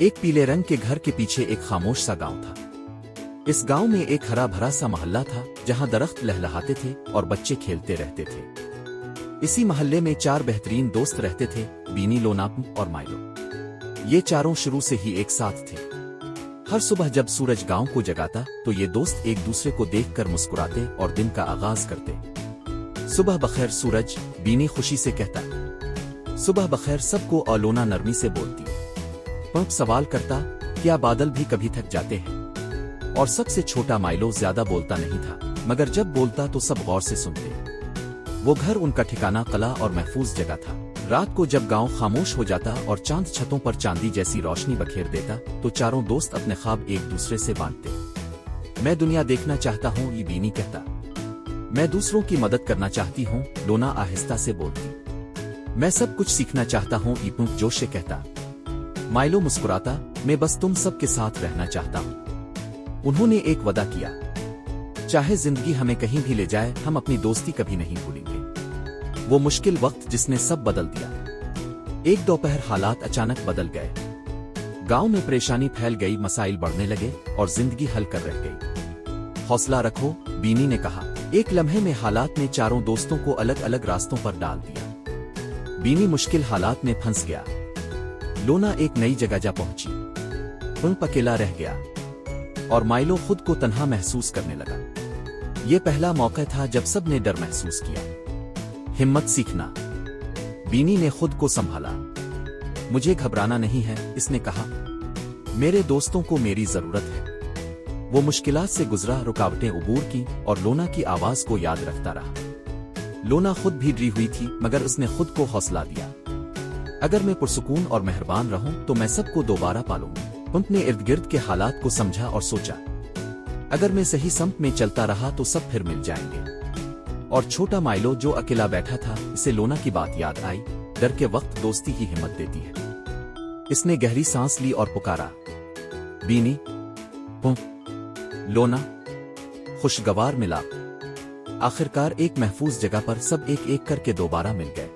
एक पीले रंग के घर के पीछे एक खामोश सा गांव था। इस गांव में एक हरा भरा सा मोहल्ला था जहां दरख्त लहलहाते थे और बच्चे खेलते रहते थे। इसी मोहल्ले में 4 बेहतरीन दोस्त रहते थे, बीनी, लोना और माइलो। ये चारों शुरू से ही एक साथ थे। हर सुबह जब सूरज गांव को जगाता तो ये दोस्त एक दूसरे को देखकर मुस्कुराते और दिन का आगाज करते। सुबह बखैर सूरज, बीनी खुशी से कहता। सुबह बखैर सबको और लोना नरमी से बोलती। पंप सवाल करता, क्या बादल भी कभी थक जाते हैं? और सबसे छोटा माइलो ज्यादा बोलता नहीं था, मगर जब बोलता तो सब गौर से सुनते। वो घर उनका ठिकाना कला और महफूज जगह था। रात को जब गांव खामोश हो जाता और चांद छतों पर चांदी जैसी रोशनी बखेर देता तो चारों दोस्त अपने ख्वाब एक दूसरे से बांटते। मैं दुनिया देखना चाहता हूँ, ये बीनी कहता। मैं दूसरों की मदद करना चाहती हूँ, लोना आहिस्ता से बोलती। मैं सब कुछ सीखना चाहता हूँ, ईपुंक जोश से कहता। माइलो मुस्कुराता, मैं बस तुम सबके साथ रहना चाहता हूँ। उन्होंने एक वादा किया, चाहे जिंदगी हमें कहीं भी ले जाए, हम अपनी दोस्ती कभी नहीं भूलेंगे। वो मुश्किल वक्त जिसने सब बदल दिया। एक दोपहर हालात अचानक बदल गए। गांव में परेशानी फैल गई, मसाइल बढ़ने लगे और जिंदगी हल कर रह गई। हौसला रखो, बीनी ने कहा। एक लम्हे में हालात ने चारों दोस्तों को अलग अलग रास्तों पर डाल दिया। बीनी मुश्किल हालात में फंस गया। लोना एक नई जगह जा पहुंची। पंप अकेला रह गया और माइलो खुद को तन्हा महसूस करने लगा। ये पहला मौका था जब सब ने डर महसूस किया। हिम्मत सीखना। बीनी ने खुद को संभाला। मुझे घबराना नहीं है, इसने कहा। मेरे दोस्तों को मेरी जरूरत है। वो मुश्किलात से गुजरा, रुकावटें उबूर की और लोना की आवाज को याद रखता रहा। लोना खुद भी डरी हुई थी, मगर उसने खुद को हौसला दिया। अगर मैं पुरसुकून और मेहरबान रहूं तो मैं सबको दोबारा पालूंगी। पंप ने इर्द गिर्द के हालात को समझा और सोचा, अगर मैं सही सम्त में चलता रहा तो सब फिर मिल जाएंगे। और छोटा माइलो जो अकेला बैठा था, इसे लोना की बात याद आई। डर के वक्त दोस्ती ही हिम्मत देती है। इसने गहरी सांस ली और पुकारा, बीनी, पंप, लोना। खुशगवार मिला। आखिरकार एक महफूज जगह पर सब एक एक करके दोबारा मिल गए।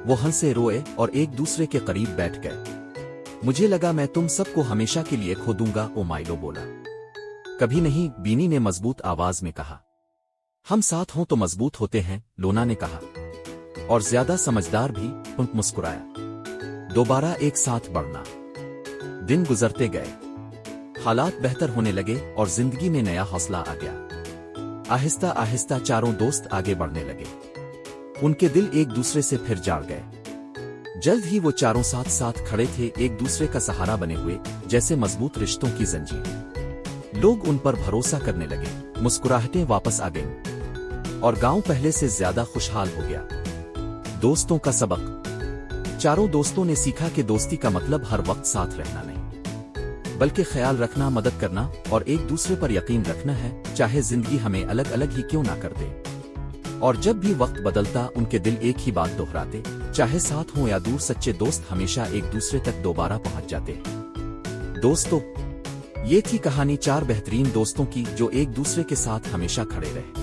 वो हंसे, रोए और एक दूसरे के करीब बैठ गए। मुझे लगा मैं तुम सबको हमेशा के लिए खो दूंगा, ओ माइलो बोला। कभी नहीं, बीनी ने मजबूत आवाज में कहा। हम साथ हों तो मजबूत होते हैं, लोना ने कहा। और ज्यादा समझदार भी, पंप मुस्कुराया। दोबारा एक साथ बढ़ना। दिन गुजरते गए। हालात बेहतर होने लगे और जिंदगी में नया हौसला आ गया। आहिस्ता आहिस्ता चारों दोस्त आगे बढ़ने लगे। उनके दिल एक दूसरे से फिर जाड़ गए। जल्द ही वो चारों साथ साथ खड़े थे, एक दूसरे का सहारा बने हुए, जैसे मजबूत रिश्तों की जंजीर। लोग उन पर भरोसा करने लगे। मुस्कुराहटें वापस आ गईं और गांव पहले से ज्यादा खुशहाल हो गया। दोस्तों का सबक। चारों दोस्तों ने सीखा कि दोस्ती का मतलब हर वक्त साथ रहना नहीं, बल्कि ख्याल रखना, मदद करना और एक दूसरे पर यकीन रखना है, चाहे जिंदगी हमें अलग अलग ही क्यों ना कर दे। और जब भी वक्त बदलता, उनके दिल एक ही बात दोहराते, चाहे साथ हों या दूर, सच्चे दोस्त हमेशा एक दूसरे तक दोबारा पहुंच जाते हैं। दोस्तों, ये थी कहानी 4 बेहतरीन दोस्तों की जो एक दूसरे के साथ हमेशा खड़े रहे।